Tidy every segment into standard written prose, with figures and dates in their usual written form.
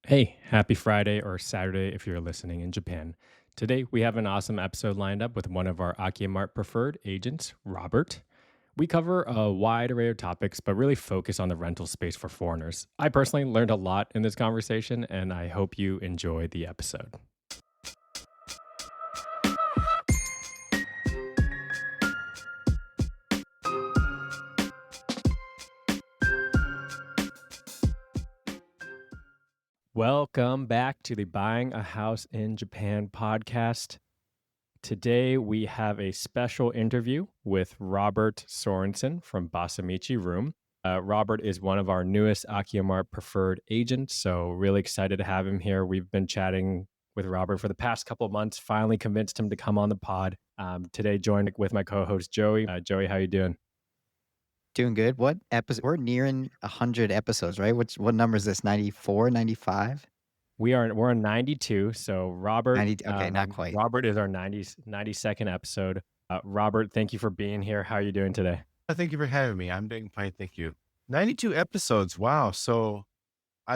Hey, happy Friday or Saturday if you're listening in Japan. Today, we have an awesome episode lined up with one of our AkiyaMart preferred agents, Robert. We cover a wide array of topics, but really focus on the rental space for foreigners. I personally learned a lot in this conversation, and I hope you enjoy the episode. Welcome back to the Buying a House in Japan podcast. Today, we have a special interview with Robert Sorenson from Basamichi Room. Robert is one of our newest AkiyaMart preferred agents, so really excited to have him here. We've been chatting with Robert for the past couple of months, finally convinced him to come on the pod. Today, joined with my co-host, Joey. Joey, how you doing? Doing good. What episode? We're nearing 100 episodes, right? What number is this? 94, 95? We're on 92, so Robert 90? Okay, not quite. Robert is our 92nd episode. Robert, thank you for being here. How are you doing today? Thank you for having me. I'm doing fine. Thank you. 92 episodes. Wow. So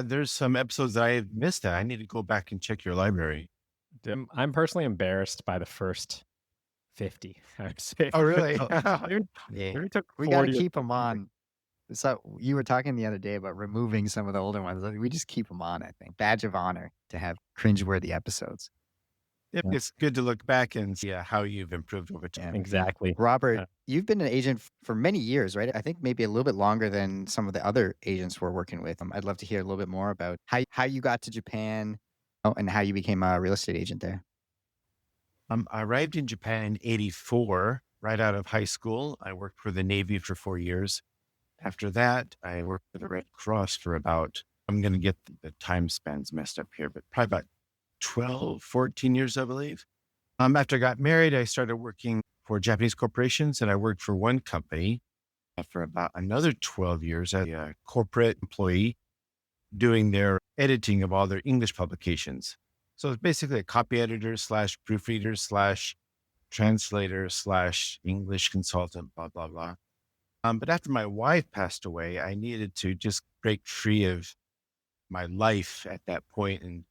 there's some episodes that I missed that. I need to go back and check your library. I'm personally embarrassed by the first 50, I would say. Oh, really? Yeah. It took We got to 40 keep them on. So you were talking the other day about removing some of the older ones. We just keep them on, I think. Badge of honor to have cringeworthy episodes. Yep. Yeah. It's good to look back and see how you've improved over Yeah. time. Exactly. Robert, you've been an agent for many years, right? I think maybe a little bit longer than some of the other agents we're working with. I'd love to hear a little bit more about how you got to Japan and how you became a real estate agent there. I arrived in Japan in 84, right out of high school. I worked for the Navy for 4 years. After that, I worked for the Red Cross for about, I'm going to get the time spans messed up here, but probably about 12, 14 years, I believe. After I got married, I started working for Japanese corporations, and I worked for one company for about another 12 years as a corporate employee doing their editing of all their English publications. So it's basically a copy editor slash proofreader slash translator slash English consultant, blah, blah, blah. But after my wife passed away, I needed to just break free of my life at that point and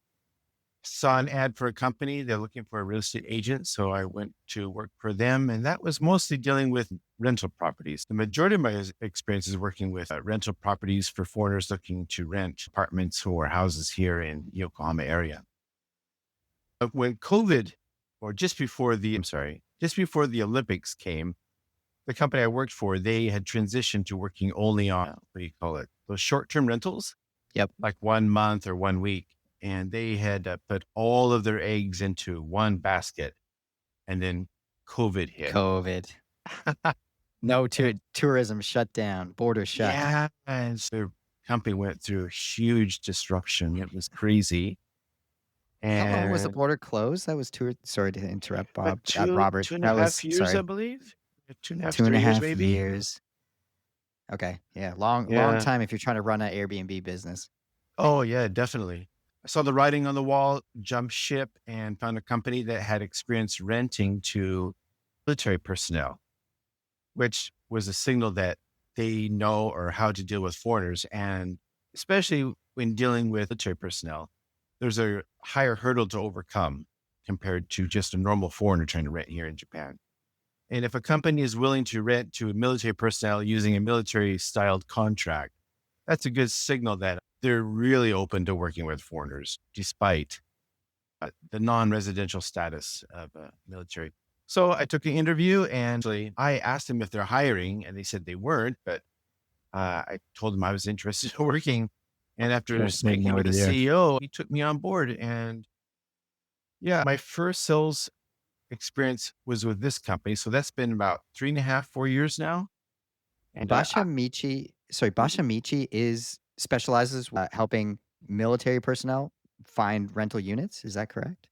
saw an ad for a company. They're looking for a real estate agent. So I went to work for them. And that was mostly dealing with rental properties. The majority of my experience is working with rental properties for foreigners looking to rent apartments or houses here in Yokohama area. When COVID, or just before the Olympics came, the company I worked for, they had transitioned to working only on, what do you call it? Those short-term rentals. Yep. Like 1 month or 1 week. And they had put all of their eggs into one basket. And then COVID hit. COVID. No tourism shut down, borders shut. Yeah. And so the company went through a huge disruption. It was crazy. How long was the And border closed? That was sorry to interrupt, Bob. two, Robert. 2.5 That was years, I sorry. believe. 2.5, Two and 3 a years, half maybe. years. Okay. Yeah. Long Yeah. time if you're trying to run an Airbnb business. Oh, yeah, definitely. I saw the writing on the wall, jumped ship, and found a company that had experience renting to military personnel, which was a signal that they know or how to deal with foreigners. And especially when dealing with military personnel, there's a higher hurdle to overcome compared to just a normal foreigner trying to rent here in Japan. And if a company is willing to rent to military personnel using a military styled contract, that's a good signal that they're really open to working with foreigners, despite the non-residential status of military. So I took an interview and I asked them if they're hiring, and they said they weren't, but I told them I was interested in working. And after Sure, speaking more with the to you. CEO, he took me on board. And yeah, my first sales experience was with this company. So that's been about 3.5, 4 years now. And Basha Michi specializes helping military personnel find rental units. Is that correct?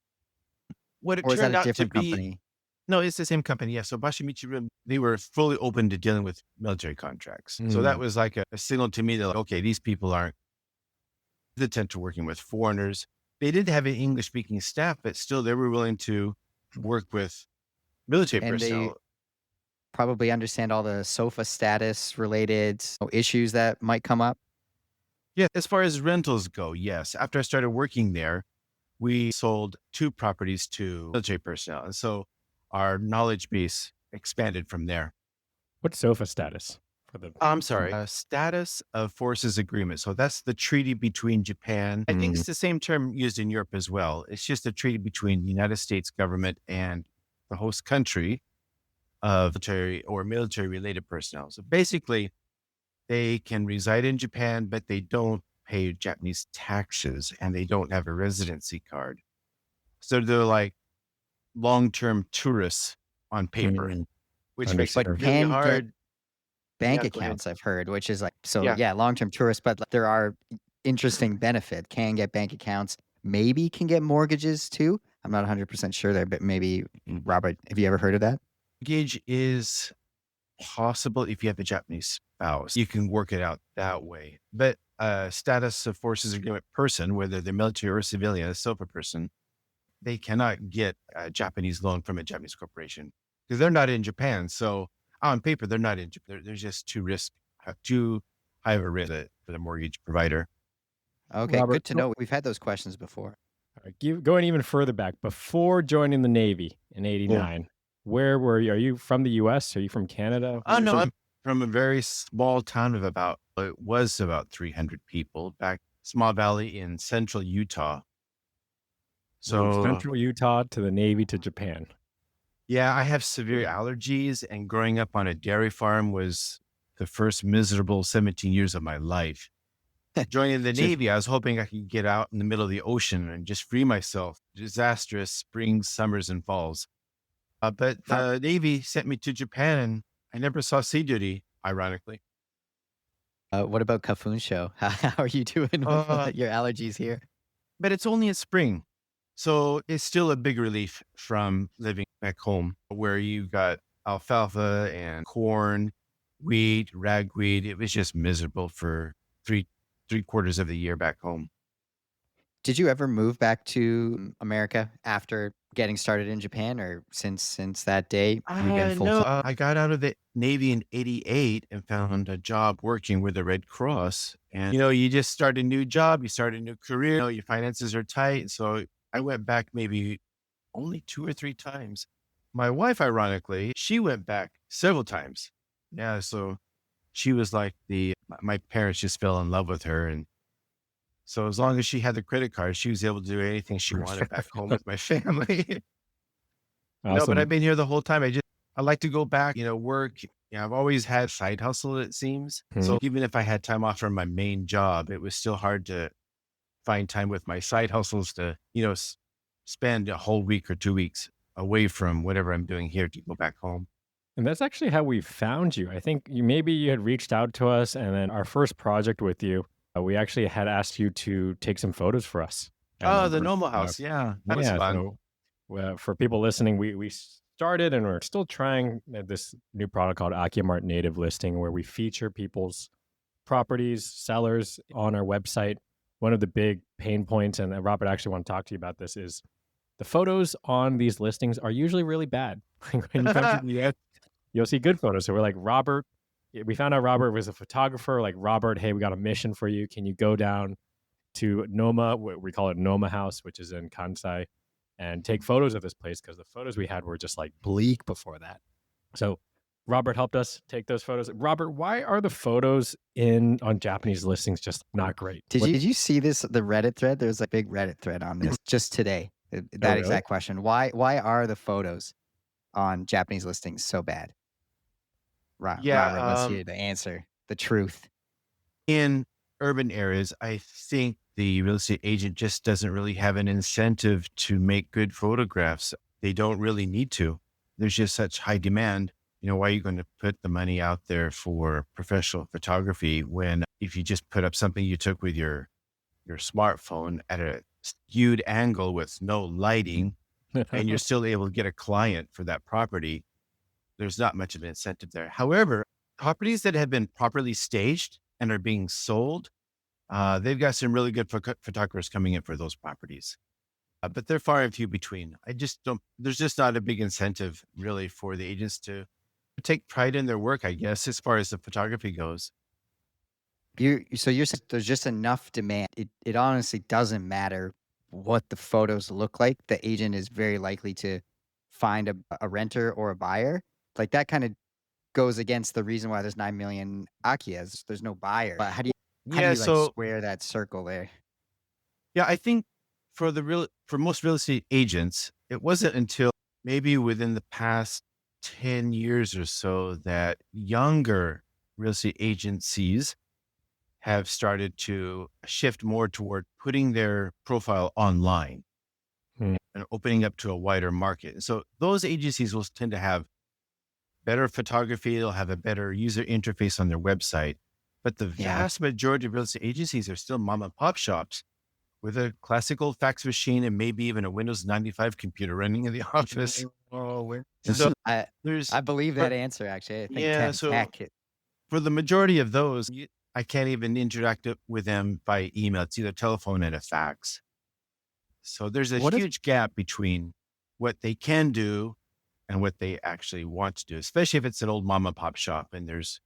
what it Or is that turned a out to different be, company? no, it's the same company. Yeah. So Bashimichi Rim, they were fully open to dealing with military contracts. So that was like a signal to me that, like, okay, these people aren't hesitant to working with foreigners. They did have an English speaking staff, but still they were willing to work with military And they personnel. probably understand all the SOFA status related issues that might come up. Yeah, as far as rentals go, yes. After I started working there, we sold 2 properties to military personnel. And so our knowledge base expanded from there. What's SOFA status for the? I'm sorry, status of forces agreement. So that's the treaty between Japan. I think Mm. it's the same term used in Europe as well. It's just a treaty between the United States government and the host country of military or military related personnel. So basically, they can reside in Japan, but they don't pay Japanese taxes and they don't have a residency card. So they're like long-term tourists on paper, Mm, which makes it But understood. really can get hard. bank Yeah, go ahead. accounts, I've heard, which is like so Yeah. yeah, long-term tourists, but like, there are interesting benefit. Can get bank accounts, maybe can get mortgages too. I'm not 100% sure there, but maybe Robert, have you ever heard of that? Gauge is possible if you have a Japanese spouse. You can work it out that way. But status of forces agreement person, whether they're military or civilian, a SOFA person, they cannot get a Japanese loan from a Japanese corporation because they're not in Japan. So on paper, they're not in Japan. They're just too high of a risk for the mortgage provider. Okay, Robert, good to know. We've had those questions before. going even further back, before joining the Navy in Yeah. '89, where were you? Are you from the U.S.? Are you from Canada? Oh, no, I'm from a very small town of it was about 300 people back small valley in central Utah. Moved So Central Utah to the Navy to Japan. yeah, I have severe allergies, and growing up on a dairy farm was the first miserable 17 years of my life. Joining the Just Navy, I was hoping I could get out in the middle of the ocean and just free myself. Disastrous springs, summers, and falls. But the Navy sent me to Japan, and I never saw sea duty, ironically. what about Kafun Show? How are you doing with Uh, your allergies here? but it's only in spring. So it's still a big relief from living back home where you got alfalfa and corn, wheat, ragweed. It was just miserable for three quarters of the year back home. Did you ever move back to America after getting started in Japan, or since that day you've been full No, time? I got out of the Navy in 88 and found a job working with the Red Cross. And, you just start a new job, you start a new career, your finances are tight. So I went back maybe only 2 or 3 times. My wife, ironically, she went back several times. Yeah. So she was like my parents just fell in love with her. And so as long as she had the credit card, she was able to do anything she wanted back home with my family. No, but I've Awesome. been here the whole time. I like to go back, work. I've always had side hustle, it seems. Mhm. So even if I had time off from my main job, it was still hard to find time with my side hustles to, spend a whole week or 2 weeks away from whatever I'm doing here to go back home. And that's actually how we found you. I think maybe you had reached out to us, and then our first project with you, we actually had asked you to take some photos for us. And Oh, then the normal house. Yeah, that was yeah, fun. so for people listening, we started and we're still trying this new product called AkiyaMart Native Listing, where we feature people's properties, sellers on our website. One of the big pain points, and Robert actually want to talk to you about this, is the photos on these listings are usually really bad. When you come to the end, you'll see good photos. So we're like, Robert, we found out Robert was a photographer. Like, Robert, hey, we got a mission for you. Can you go down to Noma, we call it Noma House, which is in Kansai, and take photos of this place? Because the photos we had were just like bleak before that. So Robert helped us take those photos. Robert, why are the photos on Japanese listings just not great? Did you see this the Reddit thread? There's a big Reddit thread on this just today. Oh, That really? exact question. Why are the photos on Japanese listings so bad? Yeah. Robert, let's hear the answer. The truth. In urban areas, I think the real estate agent just doesn't really have an incentive to make good photographs. They don't really need to. There's just such high demand. Why are you going to put the money out there for professional photography when if you just put up something you took with your smartphone at a skewed angle with no lighting and you're still able to get a client for that property, there's not much of an incentive there. However, properties that have been properly staged and are being sold, they've got some really good photographers coming in for those properties. But they're far and few between. I just don't, there's just not a big incentive really for the agents to take pride in their work, I guess, as far as the photography goes. So you're saying there's just enough demand. It honestly doesn't matter what the photos look like. The agent is very likely to find a renter or a buyer. Like that kind of goes against the reason why there's 9 million Akiyas. There's no buyer. But how do Yeah. you like So square that circle there? yeah, I think for most real estate agents, it wasn't until maybe within the past 10 years or so that younger real estate agencies have started to shift more toward putting their profile online Hmm. and opening up to a wider market. And so those agencies will tend to have better photography, they'll have a better user interface on their website. But the Yeah. vast majority of real estate agencies are still mom and pop shops with a classical fax machine and maybe even a Windows 95 computer running in the office. Oh, we're So I there's, I believe for, that answer actually. I think yeah, so tech. for the majority of those, I can't even interact with them by email. It's either telephone and a fax. So there's a What if huge gap between what they can do and what they actually want to do, especially if it's an old mom and pop shop and there's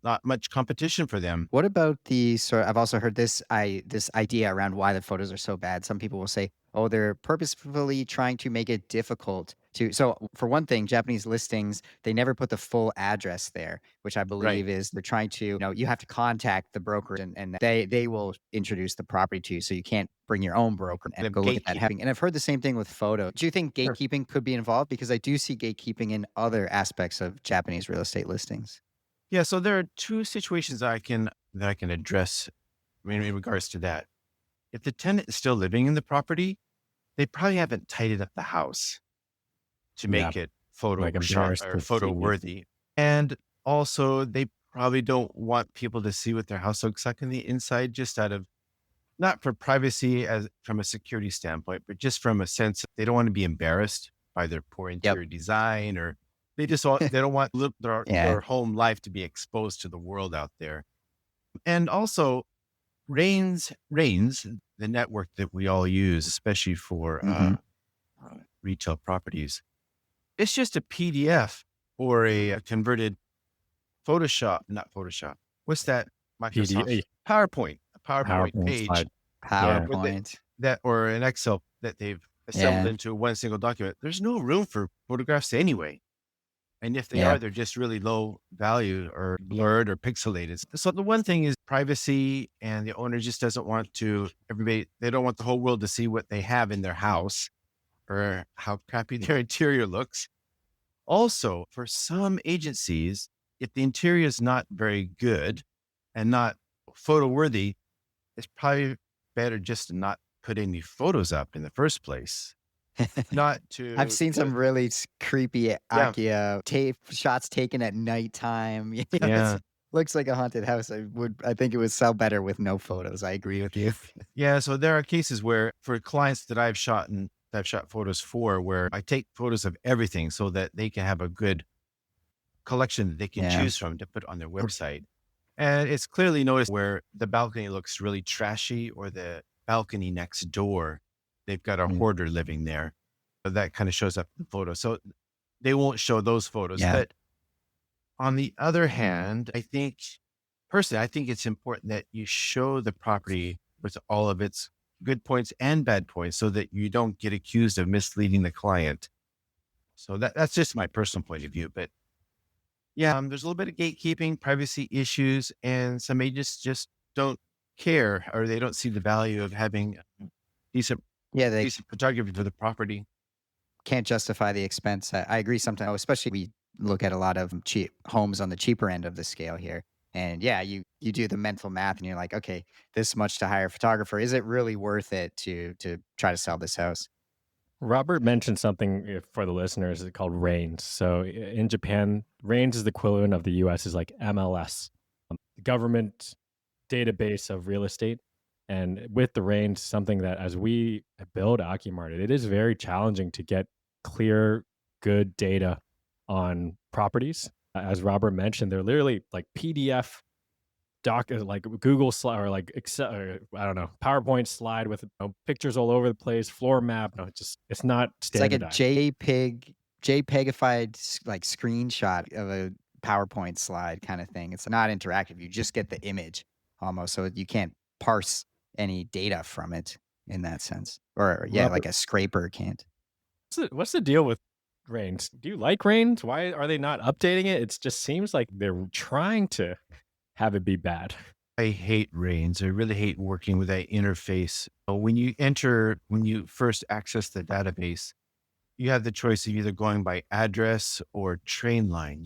not much competition for them. What about the sort I've also heard this idea around why the photos are so bad. Some people will say, "Oh, they're purposefully trying to make it difficult to." So, for one thing, Japanese listings, they never put the full address there, which I Right. believe is they're trying to, you have to contact the broker and they will introduce the property to you. So you can't bring your own broker and The go look at that gatekeeping. happening. And I've heard the same thing with photo. Do you think Sure. gatekeeping could be involved? Because I do see gatekeeping in other aspects of Japanese real estate listings. Yeah. So there are two situations that I can address in regards to that. If the tenant is still living in the property, they probably haven't tidied up the house to Yeah, make it like Photoshop embarrassed or to photo see. worthy. And also they probably don't want people to see what their house looks like on the inside, just out of not for privacy as from a security standpoint, but just from a sense they don't want to be embarrassed by their poor Yep. interior design, or they don't want Yeah. their home life to be exposed to the world out there. And also Rains, the network that we all use, especially for Mhm. retail properties, it's just a PDF or a converted Photoshop, not Photoshop. What's that? PD, Microsoft PowerPoint, a PowerPoint PowerPoint page slide. Yeah. with PowerPoint. that or an Excel that they've assembled Yeah, into one single document. There's no room for photographs anyway. And if they yeah. are, they're just really low value or blurred or pixelated. So the one thing is privacy, and the owner just doesn't want they don't want the whole world to see what they have in their house or how crappy their interior looks. Also, for some agencies, if the interior is not very good and not photo worthy, it's probably better just to not put any photos up in the first place. Not I've to, seen some really creepy yeah, Akiya tape shots taken at nighttime. It yeah. looks like a haunted house. I think it would sell better with no photos. I agree with you. Yeah, so there are cases where for clients that I've shot photos for, where I take photos of everything so that they can have a good collection that they can Yeah. choose from to put on their website. And it's clearly noticed where the balcony looks really trashy, or the balcony next door, they've got a Mm, hoarder living there. So that kind of shows up in the photo. So they won't show those photos. yeah. But on the other hand, I think it's important that you show the property with all of its good points and bad points so that you don't get accused of misleading the client. So that's just my personal point of view. But yeah, there's a little bit of gatekeeping, privacy issues, and some agents just don't care, or they don't see the value of having decent, Yeah, they decent photography for the property. can't justify the expense. I agree sometimes, especially we look at a lot of cheap homes on the cheaper end of the scale here. And yeah, you do the mental math and you're like, okay, this much to hire a photographer. Is it really worth it to try to sell this house? Robert mentioned something for the listeners called RAINS. So in Japan, RAINS is the equivalent of the US is like MLS, government database of real estate. And with the RAINS, something that as we build AkiyaMart, it is very challenging to get clear, good data on properties. As Robert mentioned, they're literally like PDF like Google slide or like Excel, or, I don't know, PowerPoint slide with pictures all over the place, floor map. No, it's not It's like a standardized. JPEGified like screenshot of a PowerPoint slide kind of thing. It's not interactive. You just get the image. almost, so you can't parse any data from it in that sense. Or yeah, like Robert, a scraper can't. what's the deal with Reigns? Do you like Reigns? Why are they not updating it? It just seems like they're trying to have it be bad. I hate Rains. I really hate working with that interface. When you first access the database, you have the choice of either going by address or train line.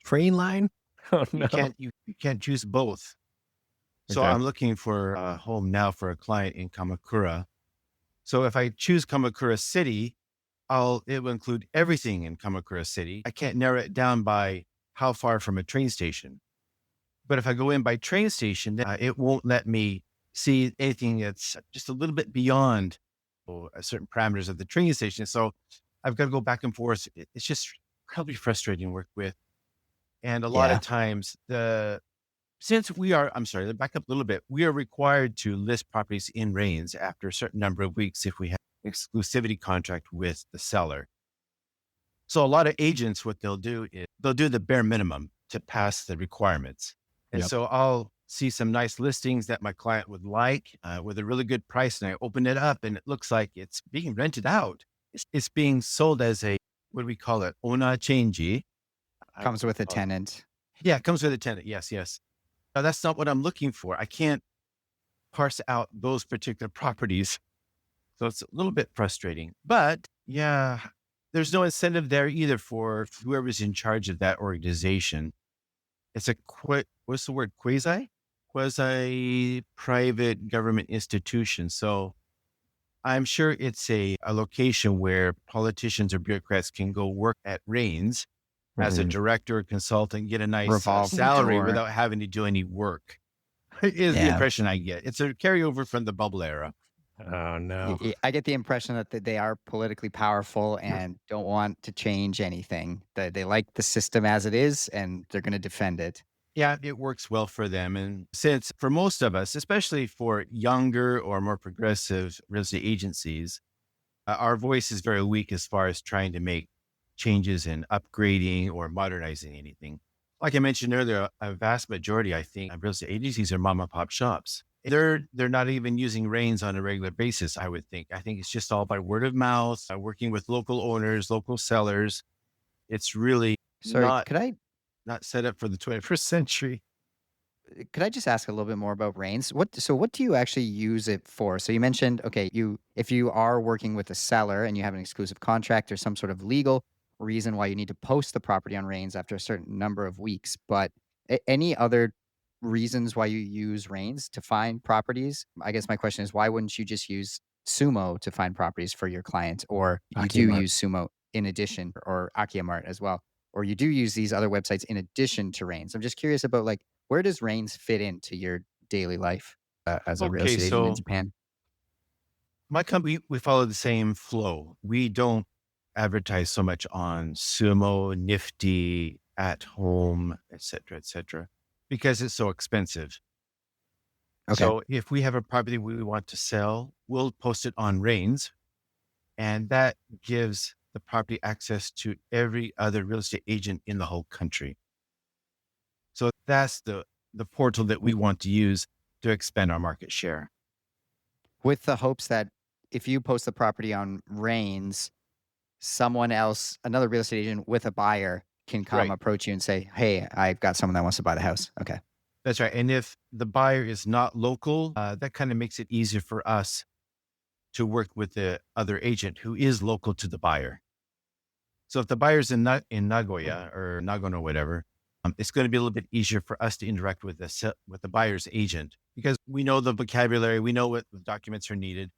Train line? Oh You no. can't, you, you can't choose both. So Okay. I'm looking for a home now for a client in Kamakura. So if I choose Kamakura City, it will include everything in Kamakura City. I can't narrow it down by how far from a train station. But if I go in by train station, it won't let me see anything that's just a little bit beyond certain parameters of the train station. So I've got to go back and forth. It's just incredibly frustrating to work with. And a lot of Yeah. times I'm sorry, back up a little bit. We are required to list properties in Reigns after a certain number of weeks if we have exclusivity contract with the seller. So a lot of agents, what they'll do is they'll do the bare minimum to pass the requirements. And Yep. so I'll see some nice listings that my client would like with a really good price. And I open it up and it looks like it's being rented out. It's being sold as what do we call it? Ona changey. Comes with a tenant. Yeah, it comes with a tenant. Yes, yes. Now, that's not what I'm looking for. I can't parse out those particular properties. So it's a little bit frustrating. But yeah, there's no incentive there either for whoever's in charge of that organization. It's what's the word? Quasi private government institution. So I'm sure it's a location where politicians or bureaucrats can go work at Reigns as a Mhm. director or consultant, get a nice Revolving salary door. without having to do any work, is the Yeah. impression I get. It's a carryover from the bubble era. Oh no. I get the impression that they are politically powerful and don't want to change anything. That they like the system as it is, and they're gonna defend it. Yeah, it works well for them. And since for most of us, especially for younger or more progressive real estate agencies, our voice is very weak as far as trying to make changes in upgrading or modernizing anything. Like I mentioned earlier, a vast majority, I think, of real estate agencies are mom and pop shops. They're not even using Reigns on a regular basis, I would think. I think it's just all by word of mouth, working with local owners, local sellers. It's really Sorry, not not set up for the 21st century. could I just ask a little bit more about Rains? What do you actually use it for? So you mentioned, okay, if you are working with a seller and you have an exclusive contract or some sort of legal reason why you need to post the property on Rains after a certain number of weeks, but any other reasons why you use Rains to find properties? I guess my question is, why wouldn't you just use Sumo to find properties for your client, or you do AkiyaMart. use Sumo in addition, or AkiyaMart as well, or you do use these other websites in addition to Rains? I'm just curious about like where does Rains fit into your daily life, as a real Okay, estate agent in so Japan? my company, we follow the same flow. We don't advertise so much on Sumo, Nifty, At Home, et cetera, because it's so expensive. Okay. So if we have a property we want to sell, we'll post it on Rains, and that gives the property access to every other real estate agent in the whole country. So that's the portal that we W want to use to expand our market share. with the hopes that if you post the property on Rains, someone else, another real estate agent with a buyer can come Right. approach you and say, "Hey, I've got someone that wants to buy the house." Okay. That's right. And if the buyer is not local, that kind of makes it easier for us to work with the other agent who is local to the buyer. So if the buyer's in Nagoya or Nagano, whatever, it's going to be a little bit easier for us to interact with with the buyer's agent because we know the vocabulary, we know what documents are needed,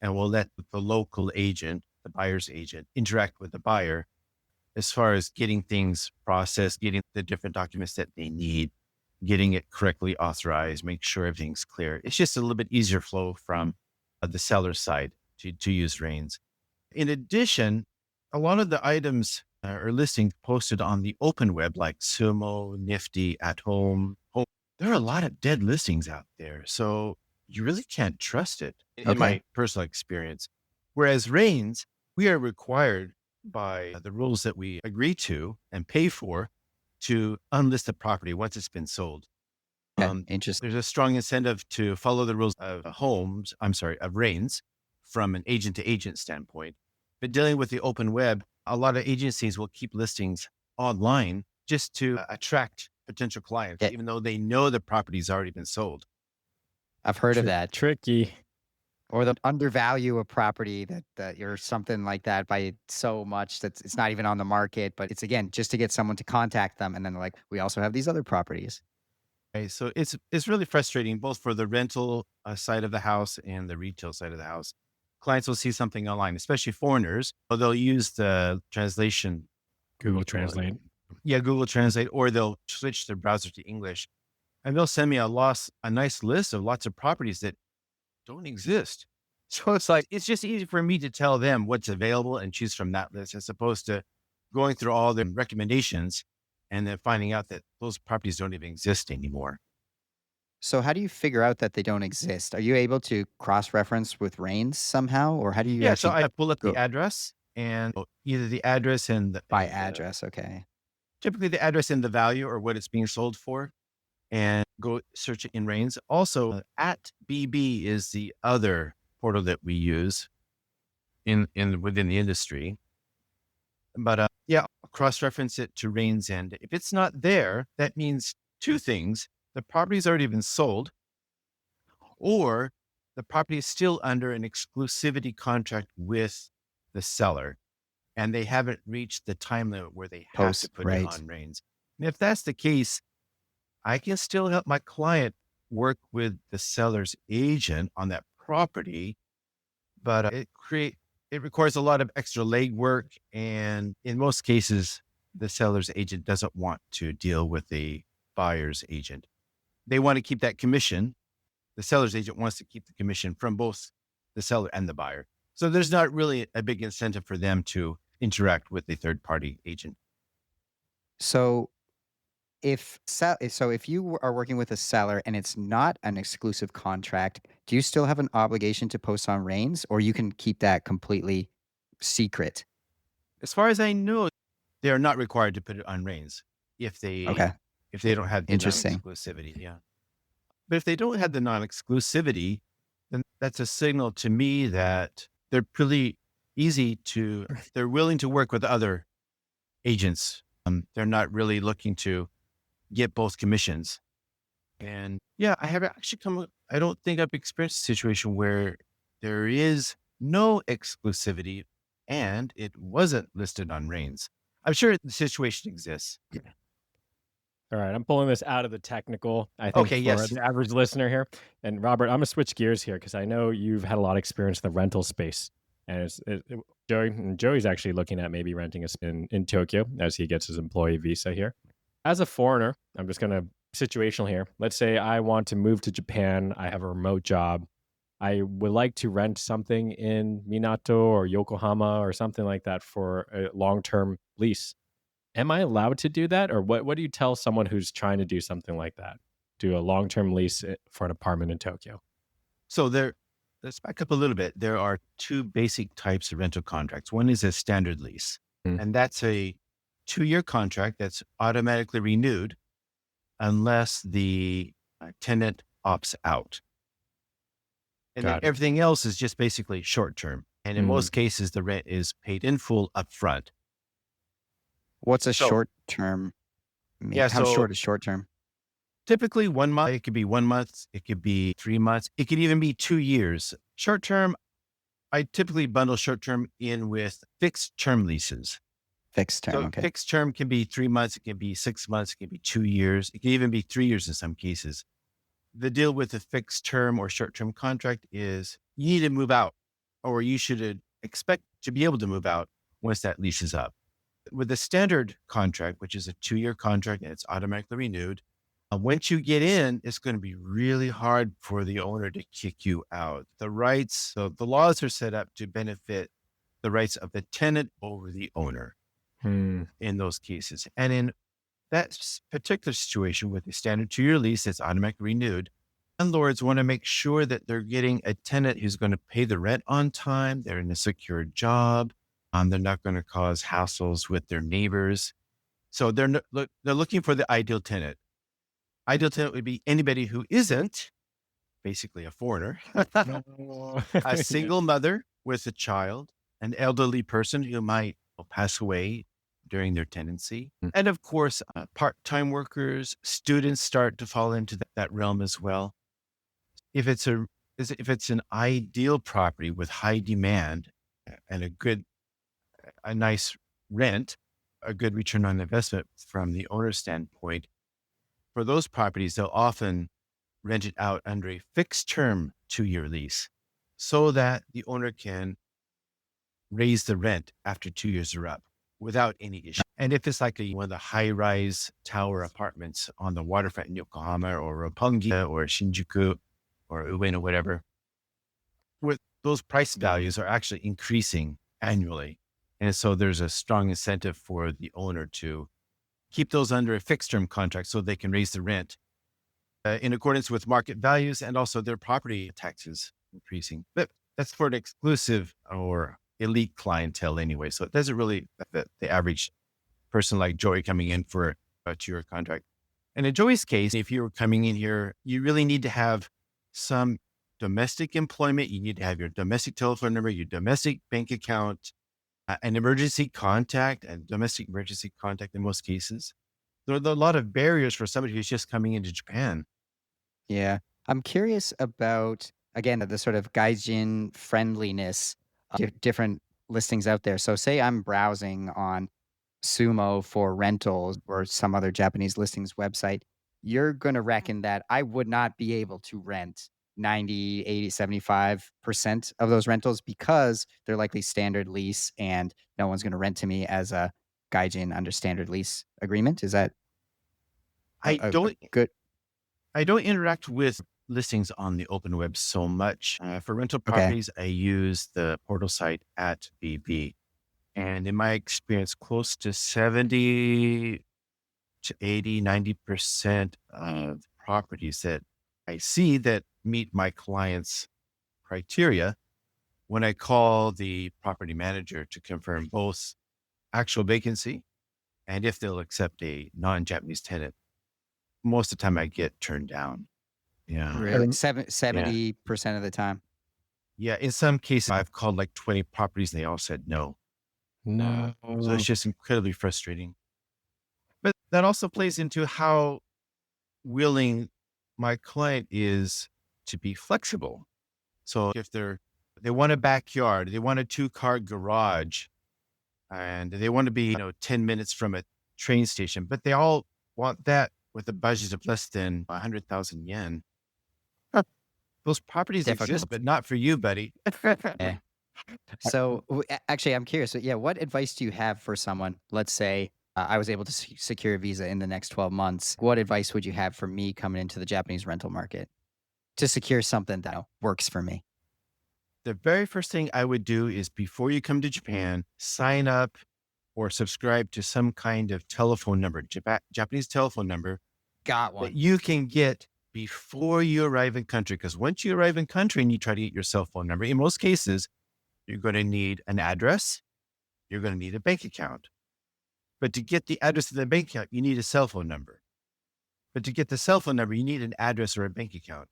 and we'll let the local agent, the buyer's agent, interact with the buyer as far as getting things processed, getting the different documents that they need, getting it correctly authorized, make sure everything's clear. It's just a little bit easier flow from the seller's side to use Rains. In addition, a lot of the items or listings posted on the open web, like Sumo, Nifty, At Home, there are a lot of dead listings out there. So you really can't trust it in Okay. my personal experience. Whereas Rains, we are required by the rules that we agree to and pay for to unlist the property once it's been sold. Okay, interesting. There's a strong incentive to follow the rules of of RAINs from an agent to agent standpoint. But dealing with the open web, a lot of agencies will keep listings online just to attract potential clients, Yeah, even though they know the property's already been sold. I've heard of that. Tricky. Or they'll undervalue a property that or something like that by so much that it's not even on the market, but it's again just to get someone to contact them, and then they're like, "We also have these other properties." Okay, so it's really frustrating both for the rental side of the house and the retail side of the house. Clients will see something online, especially foreigners, or they'll use the translation, Google well, Translate. yeah, Google Translate, or they'll switch their browser to English, and they'll send me a nice list of lots of properties that don't exist. So it's like it's just easy for me to tell them what's available and choose from that list, as opposed to going through all the recommendations and then finding out that those properties don't even exist anymore. So how do you figure out that they don't exist? Are you able to cross-reference with RAINs somehow, or how do you Yeah, so actually I pull up the go address and either the address and by address? Okay. typically the address and the value or what it's being sold for, and go search it in Rains. Also, at BB is the other portal that we use in within the industry. But yeah, cross reference it to Rains, and if it's not there, that means two things: the property's already been sold, or the property is still under an exclusivity contract with the seller and they haven't reached the time limit where they have to Post, put it right. on Reigns. And if that's the case, I can still help my client work with the seller's agent on that property, but it requires a lot of extra legwork, and in most cases, the seller's agent doesn't want to deal with the buyer's agent. They want to keep that commission. The seller's agent wants to keep the commission from both the seller and the buyer. So there's not really a big incentive for them to interact with the third party agent. So if you are working with a seller and it's not an exclusive contract, do you still have an obligation to post on RAINs, or you can keep that completely secret? As far as I know, they are not required to put it on Reigns if they Okay, if they don't have the interesting. non-exclusivity. Yeah. But if they don't have the non-exclusivity, then that's a signal to me that they're pretty they're willing to work with other agents. They're not really looking to get both commissions. And yeah, I haven't actually I don't think I've experienced a situation where there is no exclusivity and it wasn't listed on Reigns. I'm sure the situation exists. All right, I'm pulling this out of the technical, I think, Okay. for Yes. the average listener here. And Robert, I'm gonna switch gears here because I know you've had a lot of experience in the rental space. And Joey's actually looking at maybe renting a spin in Tokyo as he gets his employee visa here. As a foreigner, I'm just gonna situational here. Let's say I want to move to Japan. I have a remote job. I would like to rent something in Minato or Yokohama or something like that for a long-term lease. Am I allowed to do that? Or what do you tell someone who's trying to do something like that? Do a long-term lease for an apartment in Tokyo? So let's back up a little bit. There are two basic types of rental contracts. One is a standard lease, Mm, and that's a 2-year contract that's automatically renewed unless the tenant opts out. And then got it. everything else is just basically short term. And in Mm, most cases, the rent is paid in full upfront. What's a So, short term? yeah, How so short is short term? typically 1 month, it could be 1 month, it could be 3 months, it could even be 2 years. Short term, I typically bundle short term in with fixed term leases. Fixed term. So Okay. fixed term can be 3 months, it can be 6 months, it can be 2 years, it can even be 3 years in some cases. The deal with a fixed term or short term contract is you need to move out, or you should expect to be able to move out once that lease is up. With the standard contract, which is a 2-year contract and it's automatically renewed, once you get in, it's going to be really hard for the owner to kick you out. So the laws are set up to benefit the rights of the tenant over the owner mm, in those cases. And in that particular situation with the standard 2-year lease that's automatically renewed, landlords want to make sure that they're getting a tenant who's going to pay the rent on time. They're in a secure job. They're not going to cause hassles with their neighbors. So they're looking for the ideal tenant. Ideal tenant would be anybody who isn't basically a foreigner, No. a Yeah. single mother with a child, an elderly person who might pass away during their tenancy. Mm. And of course, part-time workers, students start to fall into that realm as well. If it's if it's an ideal property with high demand and a nice rent, a good return on investment from the owner's standpoint, for those properties, they'll often rent it out under a fixed term 2-year lease so that the owner can raise the rent after 2 years are up without any issue. And if it's like one of the high rise tower apartments on the waterfront in Yokohama or Roppongi or Shinjuku or Ueno, whatever, with those price values are actually increasing annually. And so there's a strong incentive for the owner to keep those under a fixed term contract so they can raise the rent in accordance with market values and also their property taxes increasing. But that's for an exclusive or elite clientele anyway. So it doesn't really affect the average person like Joey coming in for a 2-year contract. And in Joey's case, if you're coming in here, you really need to have some domestic employment. You need to have your domestic telephone number, your domestic bank account, an emergency contact, and domestic emergency contact in most cases. There are a lot of barriers for somebody who's just coming into Japan. Yeah. I'm curious about, again, the sort of gaijin friendliness of different listings out there. So say I'm browsing on Sumo for rentals or some other Japanese listings website, you're going to reckon that I would not be able to rent 90, 80, 75% of those rentals because they're likely standard lease and no one's going to rent to me as a gaijin under standard lease agreement. Is that I a don't good? I don't interact with listings on the open web so much. For rental Okay. properties, I use the portal site at BB. And in my experience, close to 70 to 80, 90% of properties that I see that meet my client's criteria, when I call the property manager to confirm both actual vacancy and if they'll accept a non-Japanese tenant, most of the time I get turned down. Yeah. Really? Yeah. 70% of the time? Yeah. In some cases, I've called like 20 properties and they all said no. No. So it's just incredibly frustrating. But that also plays into how willing my client is to be flexible. So if they want a backyard, they want a 2-car garage, and they want to be, 10 minutes from a train station, but they all want that with a budget of less than 100,000 yen. Huh. Those properties exist, Difficult. but not for you, buddy. Yeah. So, actually, I'm curious. So, yeah, what advice do you have for someone? Let's say I was able to secure a visa in the next 12 months. What advice would you have for me coming into the Japanese rental market to secure something that works for me? The very first thing I would do is before you come to Japan, sign up or subscribe to some kind of telephone number, Japanese telephone number Got that one. you can get before you arrive in country. Because once you arrive in country and you try to get your cell phone number, in most cases, you're going to need an address. You're going to need a bank account. But to get the address of the bank account, you need a cell phone number. But to get the cell phone number, you need an address or a bank account.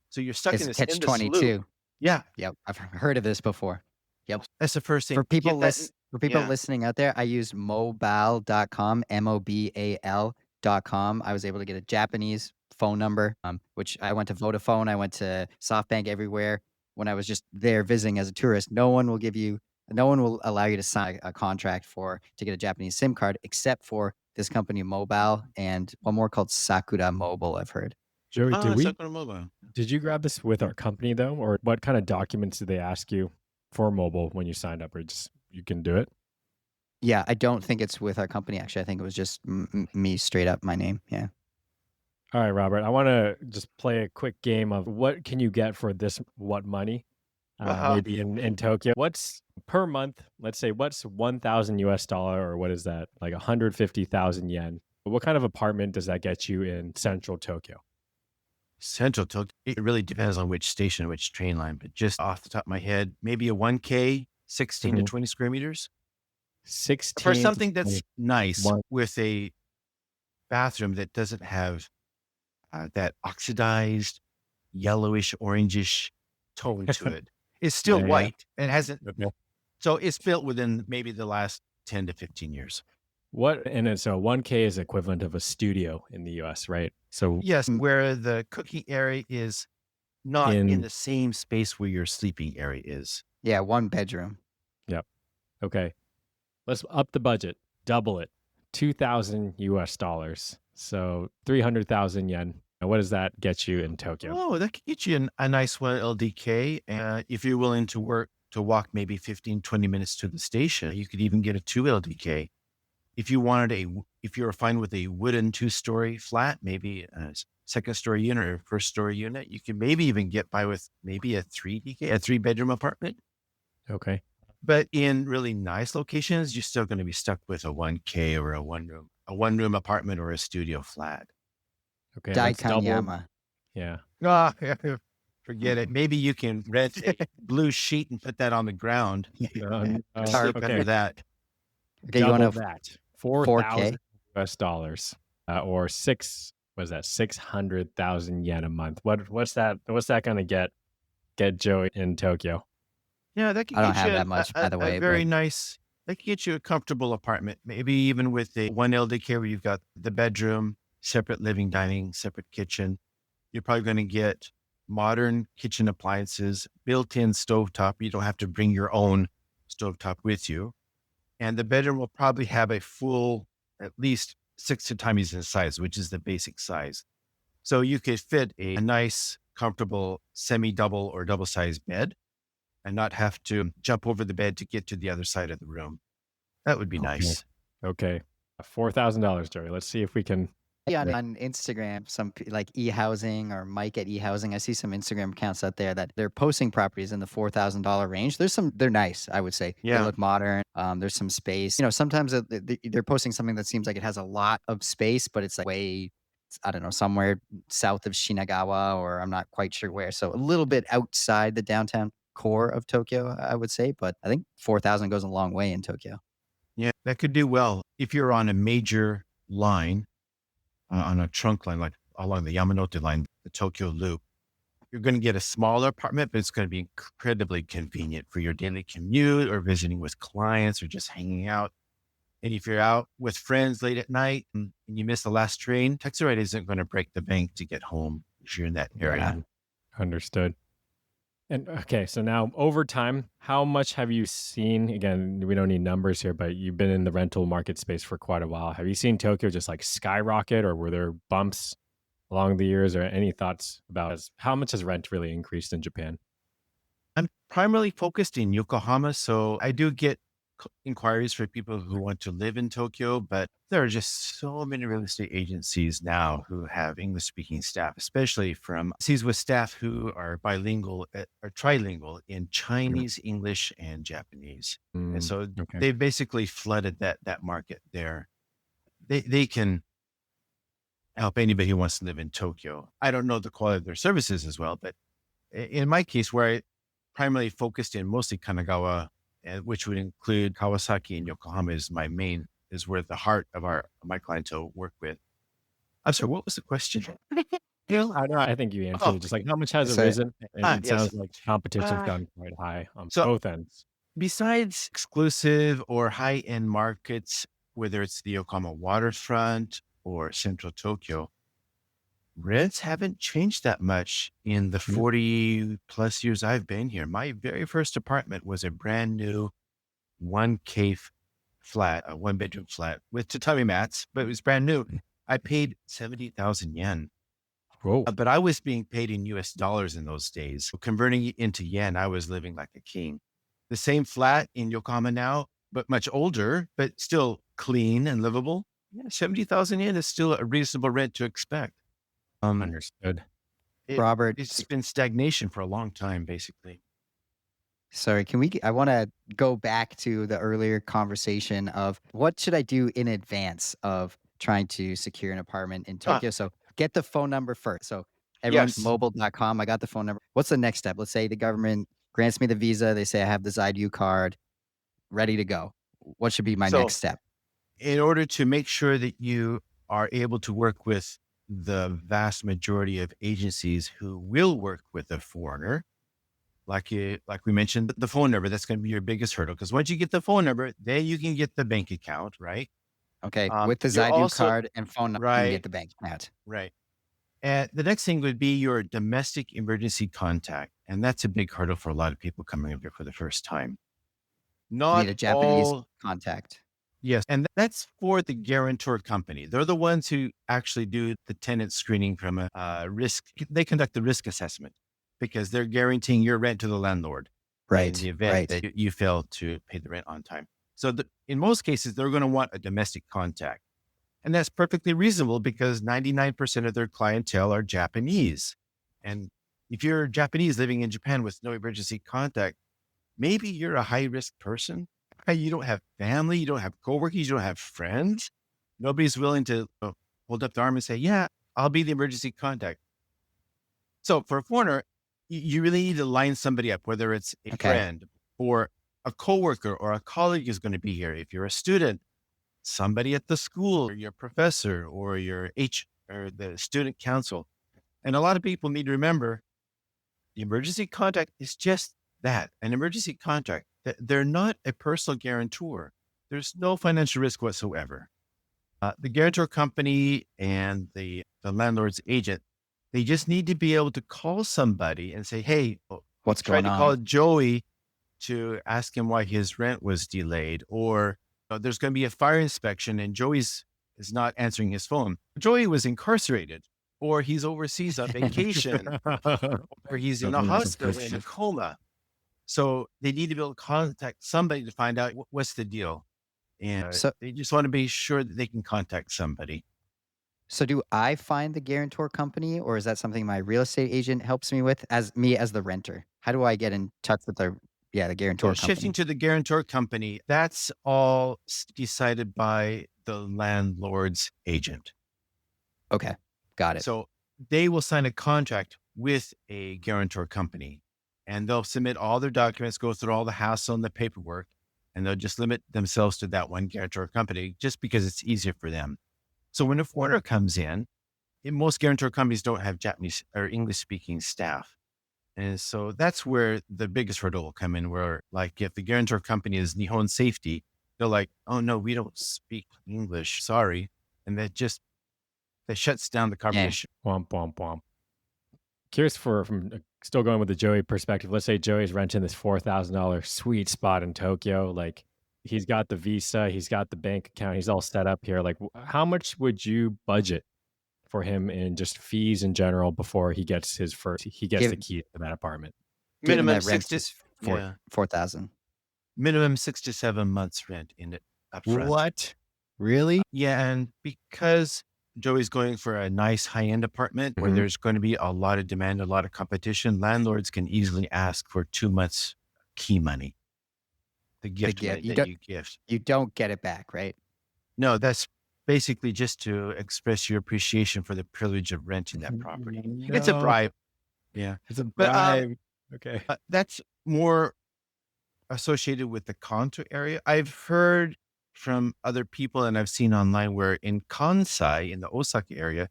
So you're stuck It's in a this catch endless loop. 22. Yeah, Yep, I've heard of this before. Yep. that's the first thing. For people Get that. Yeah. listening out there, I use mobile.com, mobal.com. I was able to get a Japanese phone number, which I went to Vodafone, I went to SoftBank everywhere when I was just there visiting as a tourist. No one will allow you to sign a contract to get a Japanese SIM card except for this company Mobile and one more called Sakura Mobile, I've heard. Joey, Sakura Mobile. did you grab this with our company though, or what kind of documents did they ask you for mobile when you signed up, or just you can do it? Yeah, I don't think it's with our company, actually. I think it was just me straight up my name. Yeah. All right, Robert, I want to just play a quick game of what can you get for this, what money, Uh-huh. maybe in Tokyo. What's per month? Let's say what's 1,000 US dollar, or what is that? Like 150,000 yen. What kind of apartment does that get you in central Tokyo? Central Tokyo. It really depends on which station, which train line, but just off the top of my head, maybe a 1K, 16 to Mhm. 20 square meters. 16 For to something that's nice 21. with a bathroom that doesn't have that oxidized, yellowish, orangish tone to it. It's still Yeah, yeah. white and hasn't, Okay. so it's built within maybe the last 10 to 15 years. So 1K is equivalent of a studio in the US, right? So Yes, where the cooking area is not in in the same space where your sleeping area is. Yeah, 1 bedroom. Yep. Okay. Let's up the budget, double it, 2,000 US dollars. So 300,000 yen. Now, what does that get you in Tokyo? Oh, that could get you a nice one LDK. If you're willing to walk maybe 15, 20 minutes to the station, you could even get a 2 LDK. If you were fine with a wooden 2-story flat, maybe a second story unit or first story unit, you can maybe even get by with maybe a 3DK, a 3-bedroom apartment. Okay. But in really nice locations, you're still going to be stuck with a 1K or a one room apartment or a studio flat. Okay. Let's double. Daikanyama. Yeah. Ah, forget it. Maybe you can rent a blue sheet and put that on the ground. No. Sleep Okay. under that. Okay, you want Double to that. 4K? 4,000 US dollars, or was that 600,000 yen a month? What's that going to get Joe in Tokyo? Yeah, that could I don't get have you that much, by the a way, very but nice, that could get you a comfortable apartment, maybe even with a 1 LDK where you've got the bedroom, separate living, dining, separate kitchen. You're probably going to get modern kitchen appliances, built-in stovetop. You don't have to bring your own stovetop with you. And the bedroom will probably have a full, at least 6 times the size, which is the basic size. So you could fit a nice, comfortable semi-double or double-sized bed and not have to jump over the bed to get to the other side of the room. That would be Okay. nice. Okay. $4,000, Joey. Let's see if we can. on Instagram, like e-housing or Mike at e-housing, I see some Instagram accounts out there that they're posting properties in the $4,000 range. They're nice, I would say. They Yeah. look modern. There's some space. Sometimes they're posting something that seems like it has a lot of space, but it's like way, I don't know, somewhere south of Shinagawa, or I'm not quite sure where. So a little bit outside the downtown core of Tokyo, I would say. But I think 4,000 goes a long way in Tokyo. Yeah, that could do well. If you're on a major line, on a trunk line, like along the Yamanote line, the Tokyo Loop, you're going to get a smaller apartment, but it's going to be incredibly convenient for your daily commute or visiting with clients or just hanging out. And if you're out with friends late at night and you miss the last train, taxi ride isn't going to break the bank to get home if you're in that area. Understood. And okay, so now over time, how much have you seen? Again, we don't need numbers here, but you've been in the rental market space for quite a while. Have you seen Tokyo just like skyrocket, or were there bumps along the years, or any thoughts about how much has rent really increased in Japan? I'm primarily focused in Yokohama, so I do get inquiries for people who want to live in Tokyo, but there are just so many real estate agencies now who have English speaking staff, especially from cities with staff who are bilingual or trilingual in Chinese, English, and Japanese. And so Okay. they've basically flooded that market there. They can help anybody who wants to live in Tokyo. I don't know the quality of their services as well, but in my case, where I primarily focused in mostly Kanagawa, which would include Kawasaki and Yokohama, is where the heart of my clientele work with. I'm sorry, what was the question? I know. I think you answered it. Just like how much has it So- risen? And it Yes. sounds like competition's gone quite high on So- both ends. Besides exclusive or high-end markets, whether it's the Yokohama waterfront or central Tokyo, rents haven't changed that much in the 40 plus years I've been here. My very first apartment was a brand new 1K flat, a 1-bedroom flat with tatami mats, but it was brand new. I paid 70,000 yen. Whoa. But I was being paid in US dollars in those days. So converting it into yen, I was living like a king. The same flat in Yokohama now, but much older, but still clean and livable. Yeah, 70,000 yen is still a reasonable rent to expect. Understood. Robert, It's been stagnation for a long time, basically. sorry, I want to go back to the earlier conversation of what should I do in advance of trying to secure an apartment in Tokyo? So get the phone number first. So everyone's Yes. mobile.com. I got the phone number. What's the next step? Let's say the government grants me the visa. They say I have the ZIDU card ready to go. What should be my So- next step? In order to make sure that you are able to work with the vast majority of agencies who will work with a foreigner, like we mentioned, the phone number, that's going to be your biggest hurdle. Because once you get the phone number, then you can get the bank account, right? Okay, with the You're Zydu also card and phone number, you can get right, the bank account. right. And the next thing would be your domestic emergency contact. And that's a big hurdle for a lot of people coming over here for the first time. You need Not a Japanese all, contact. yes. And that's for the guarantor company. They're the ones who actually do the tenant screening from a risk. They conduct the risk assessment because they're guaranteeing your rent to the landlord in Right, the event right. that you fail to pay the rent on time. So in most cases, they're going to want a domestic contact. And that's perfectly reasonable because 99% of their clientele are Japanese. And if you're Japanese living in Japan with no emergency contact, maybe you're a high risk person. You don't have family, you don't have coworkers, you don't have friends. Nobody's willing to hold up the arm and say, yeah, I'll be the emergency contact. So for a foreigner, you really need to line somebody up, whether it's a Okay. friend or a coworker or a colleague is going to be here. If you're a student, somebody at the school or your professor or your or the student council. And a lot of people need to remember the emergency contact is just that, an emergency contact. They're not a personal guarantor. There's no financial risk whatsoever. The guarantor company and the landlord's agent, they just need to be able to call somebody and say, hey, What's tried going to on? call Joey to ask him why his rent was delayed, or there's going to be a fire inspection and Joey's is not answering his phone. Joey was incarcerated, or he's overseas on vacation, or he's in a hospital in a coma. So they need to be able to contact somebody to find out what's the deal. And So they just want to be sure that they can contact somebody. so do I find the guarantor company, or is that something my real estate agent helps me with as me as the renter? How do I get in touch with the So guarantor shifting company? to the guarantor company, that's all decided by the landlord's agent. Okay, got it. So they will sign a contract with a guarantor company and they'll submit all their documents, go through all the hassle and the paperwork, and they'll just limit themselves to that one guarantor company just because it's easier for them. So when a foreigner comes in, most guarantor companies don't have Japanese or English speaking staff. And so that's where the biggest hurdle will come in, where like if the guarantor company is Nihon Safety, they're like, oh no, we don't speak English. Sorry. And that shuts down the Yeah. conversation. Womp womp womp. Curious from still going with the Joey perspective. Let's say Joey's renting this $4,000 sweet spot in Tokyo. Like he's got the visa, he's got the bank account, he's all set up here. Like how much would you budget for him in just fees in general before he gets the Give key to that apartment? given Minimum that rent 60, is yeah, 4,000. minimum 6 to 7 months rent in it upfront. What? Really? Yeah. And because Joey's going for a nice high end apartment where Mhm. there's going to be a lot of demand, a lot of competition, landlords can easily ask for 2 months key money, the The gift gift money you that don't you gift. you don't get it back, right? No, that's basically just to express your appreciation for the privilege of renting that property. It's a No, bribe. Yeah. it's a But bribe. Okay. that's more associated with the Kanto area. I've heard from other people and I've seen online where in Kansai, in the Osaka area,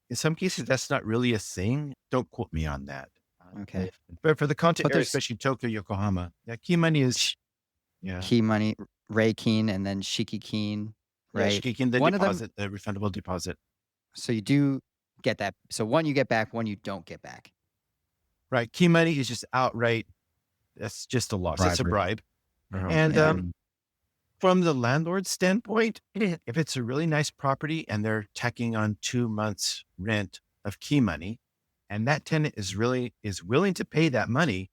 in some cases, that's not really a thing. Don't quote me on that. Okay. But for the Kanto But area, there's especially Tokyo, Yokohama, yeah, key money is, sh yeah, key money, Rei Keen and then Shiki Keen, yeah, right? shikikin, the One of them deposit, the refundable deposit. so you do get that. So one you get back, one you don't get back. Right. Key money is just outright, that's just a loss. It's a Bribery. bribe. And Yeah. from the landlord's standpoint, if it's a really nice property and they're tacking on 2 months rent of key money, and that tenant is willing to pay that money,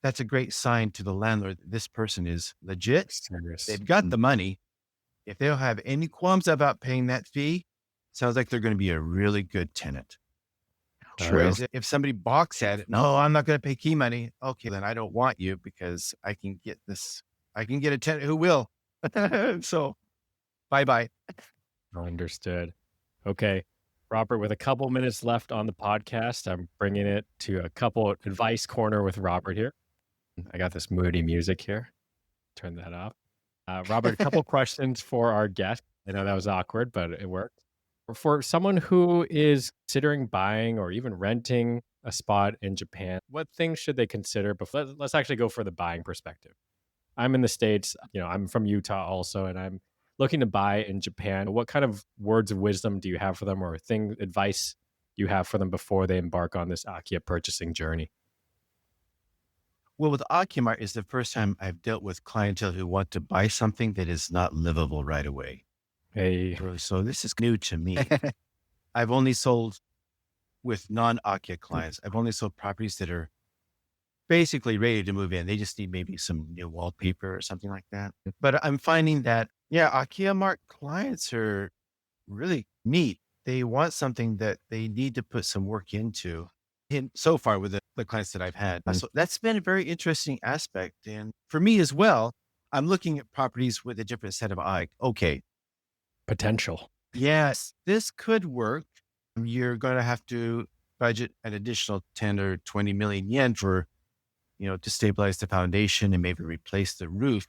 that's a great sign to the landlord that this person is legit. Serious. They've got the money. If they don't have any qualms about paying that fee, sounds like they're going to be a really good tenant. True. Whereas if somebody balks at it, no, I'm not going to pay key money. Okay, then I don't want you because I can get a tenant who will. So bye-bye. Understood. Okay. Robert, with a couple minutes left on the podcast, I'm bringing it to a couple advice corner with Robert here. I got this moody music here. Turn that off. Robert, a couple questions for our guest. I know that was awkward, but it worked. For someone who is considering buying or even renting a spot in Japan, what things should they consider before? Let's actually go for the buying perspective. I'm in the States, I'm from Utah also, and I'm looking to buy in Japan. What kind of words of wisdom do you have for them or advice you have for them before they embark on this Akia purchasing journey? Well, with AkiyaMart is the first time I've dealt with clientele who want to buy something that is not livable right away. Hey, So this is new to me. I've only sold with non-Akia clients. I've only sold properties that are basically ready to move in. They just need maybe some new wallpaper or something like that. But I'm finding that, yeah, AkiyaMart clients are really neat. They want something that they need to put some work into. And so far with the clients that I've had. So that's been a very interesting aspect. And for me as well, I'm looking at properties with a different set of eye. Okay, potential. yes, this could work. You're going to have to budget an additional 10 or 20 million yen for, to stabilize the foundation and maybe replace the roof.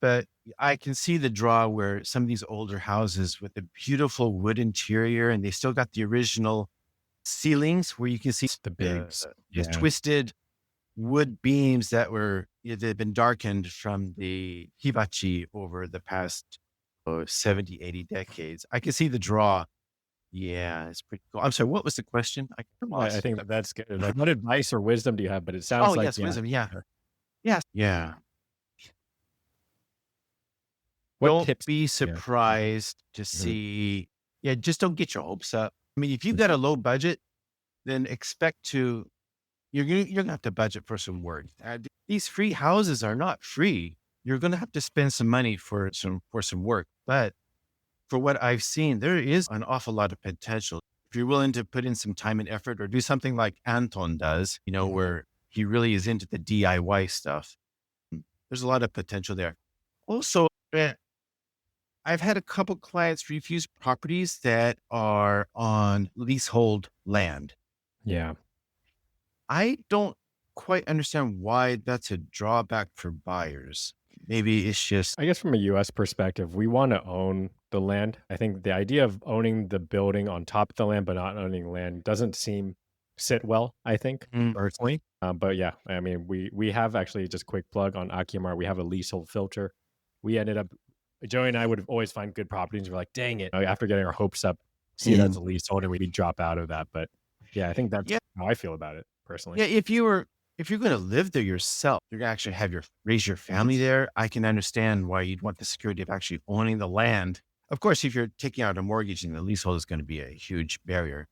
But I can see the draw where some of these older houses with a beautiful wood interior and they still got the original ceilings where you can see It's the bigs. just Yeah. twisted wood beams that they've been darkened from the hibachi over the past 70, 80 decades. I can see the draw. Yeah, it's pretty cool. I'm sorry, what was the question? I I lost. think that's good. Like, what advice or wisdom do you have? But it Oh, sounds like, yes, yeah. wisdom. Yeah. Yes. Yeah. What Don't tips? be Yeah. surprised to Mhm. see. Yeah, just don't get your hopes up. I mean, if you've got a low budget, then you're gonna have to budget for some work. These free houses are not free. You're gonna have to spend some money for some work. But for what I've seen, there is an awful lot of potential. If you're willing to put in some time and effort or do something like Anton does, where he really is into the DIY stuff, there's a lot of potential there. Also, I've had a couple clients refuse properties that are on leasehold land. Yeah. I don't quite understand why that's a drawback for buyers. Maybe it's just, I guess from a US perspective, we want to own the land. I think the idea of owning the building on top of the land, but not owning land doesn't seem sit well, I think, personally. But yeah, I mean, we have actually just quick plug on AkiyaMart. We have a leasehold filter. We ended up, Joey and I would always find good properties. We're like, dang it. After getting our hopes up, see it as a leasehold and we drop out of that. But yeah, I think that's yeah, how I feel about it personally. yeah. If you're going to live there yourself, you're going to actually raise your family there. I can understand why you'd want the security of actually owning the land. Of course, if you're taking out a mortgage and the leasehold is going to be a huge barrier.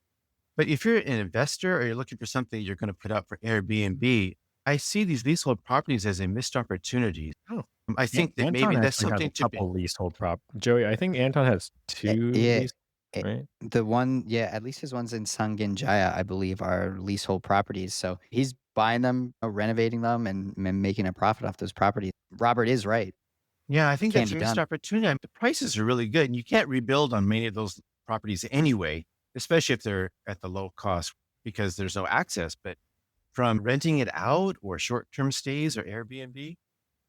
But if you're an investor or you're looking for something you're going to put out for Airbnb, I see these leasehold properties as a missed opportunity. Oh, I think that Anton maybe that's actually has a something to be. couple leasehold Joey, I think Anton has two Yeah, lease, eh, right? the one, yeah, at least his ones in Sungin Jaya, I believe, are leasehold properties. So he's buying them, renovating them, and making a profit off those properties. Robert is right. Yeah, I think Can that's be a missed done. opportunity. I mean, the prices are really good and you can't rebuild on many of those properties anyway, especially if they're at the low cost because there's no access. But from renting it out or short-term stays or Airbnb,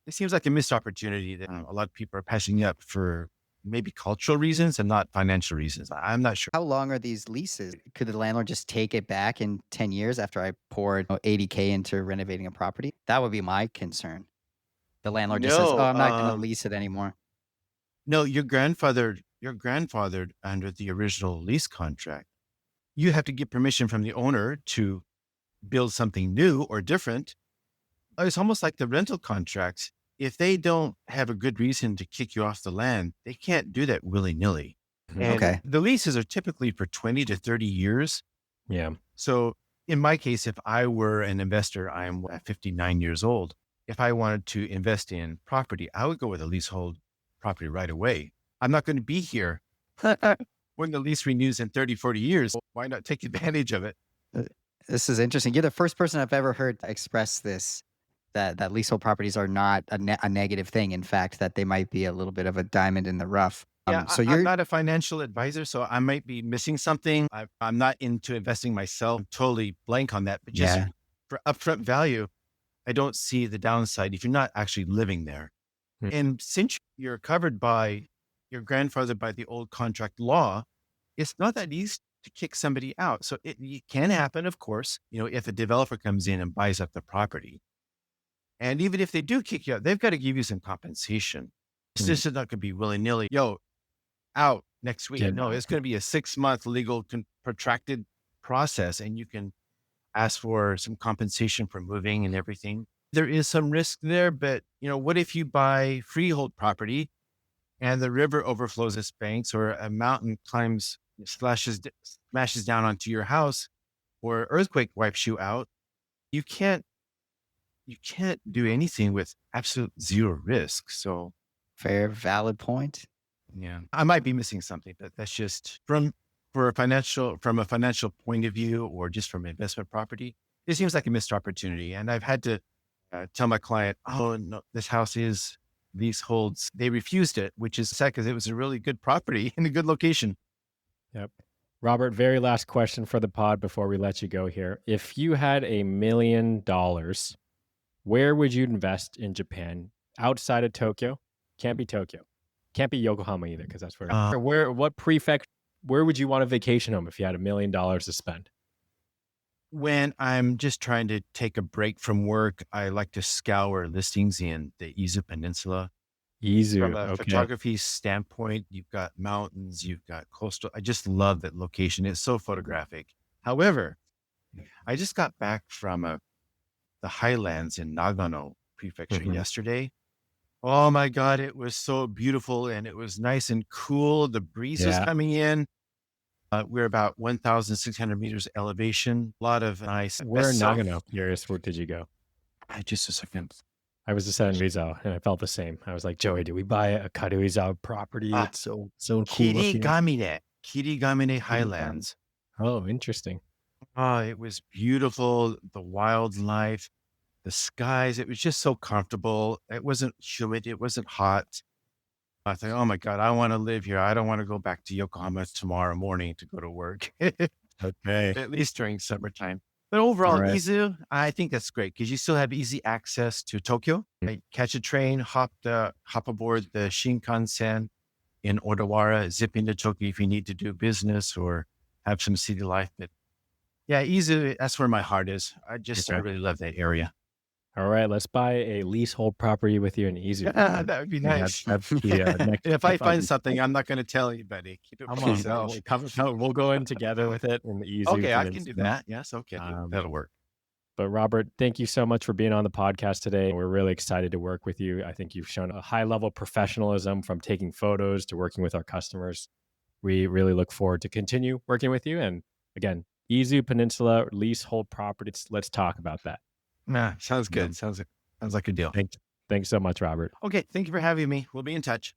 it seems like a missed opportunity that a lot of people are passing up for maybe cultural reasons and not financial reasons. I'm not sure. How long are these leases? Could the landlord just take it back in 10 years after I poured 80K into renovating a property? That would be my concern. The landlord just says, "Oh, No, I'm not going to lease it anymore." no, you're grandfathered under the original lease contract. You have to get permission from the owner to build something new or different. It's almost like the rental contracts. If they don't have a good reason to kick you off the land, they can't do that willy nilly. Mhm. And Okay. the leases are typically for 20 to 30 years. Yeah. So in my case, if I were an investor, I'm 59 years old. If I wanted to invest in property, I would go with a leasehold property right away. I'm not going to be here when the lease renews in 30, 40 years. Why not take advantage of it? Uh, This is interesting. You're the first person I've ever heard express this, that leasehold properties are not a negative thing. In fact, that they might be a little bit of a diamond in the rough. Yeah, So I'm you're not a financial advisor, so I might be missing something. I'm not into investing myself. I'm totally blank on that. But just yeah. for upfront value, I don't see the downside if you're not actually living there. Mm. And since you're covered by your grandfather by the old contract law, it's not that easy to kick somebody out. So it can happen, of course, if a developer comes in and buys up the property. And even if they do kick you out, they've got to give you some compensation. It's Mm. just not going to be willy-nilly, yo, out next week. Get No, out. it's going to be a 6-month legal protracted process, and you can ask for some compensation for moving and everything. There is some risk there, but what if you buy freehold property and the river overflows its banks, or a mountain smashes down onto your house, or earthquake wipes you out? You can't do anything with absolute zero risk. So Fair, valid point. yeah, I might be missing something, but that's just from a financial point of view, or just from investment property. It seems like a missed opportunity, and I've had to tell my client, "Oh no, this house is leaseholds." They refused it, which is sad because it was a really good property in a good location. Yep. Robert, very last question for the pod before we let you go here. If you had $1 million, where would you invest in Japan outside of Tokyo? Can't be Tokyo. Can't be Yokohama either, because that's what prefect, where would you want a vacation home if you had $1 million to spend? When I'm just trying to take a break from work, I like to scour listings in the Izu Peninsula. Izu, From a okay. photography standpoint, you've got mountains, you've got coastal. I just love that location. It's so photographic. However, I just got back from the highlands in Nagano Prefecture Mhm. yesterday. Oh my God, it was so beautiful, and it was nice and cool. The breeze was Yeah. coming in. We're about 1,600 meters elevation. A lot of nice. Where in Nagano? Curious, where did you go? Just a second. I was just at Rizal, and I felt the same. I was like, Joey, did we buy a Karuiza property? Ah, It's so cool looking. Kirigamine Highlands. Oh, interesting. Oh, it was beautiful. The wildlife, the skies. It was just so comfortable. It wasn't humid. It wasn't hot. I thought, oh my God, I want to live here. I don't want to go back to Yokohama tomorrow morning to go to work, Okay. at least during summertime. But overall, All right. Izu, I think that's great because you still have easy access to Tokyo. Right? Catch a train, hop aboard the Shinkansen in Odawara, zip into Tokyo if you need to do business or have some city life. But yeah, Izu, that's where my heart is. I Okay. really love that area. All right, let's buy a leasehold property with you in Izu. Yeah, that would be nice. That's the next. If I step find up. something, I'm not going to tell you, buddy. Keep it Come for on, yourself. we'll go in together with it in the Izu. Okay, I can do Peninsula. that. Yes, okay, that'll work. But Robert, thank you so much for being on the podcast today. We're really excited to work with you. I think you've shown a high level of professionalism from taking photos to working with our customers. We really look forward to continue working with you. And again, Izu Peninsula leasehold properties. Let's talk about that. Nah, sounds good. Sounds like a deal. Thanks so much, Robert. Okay, thank you for having me. We'll be in touch.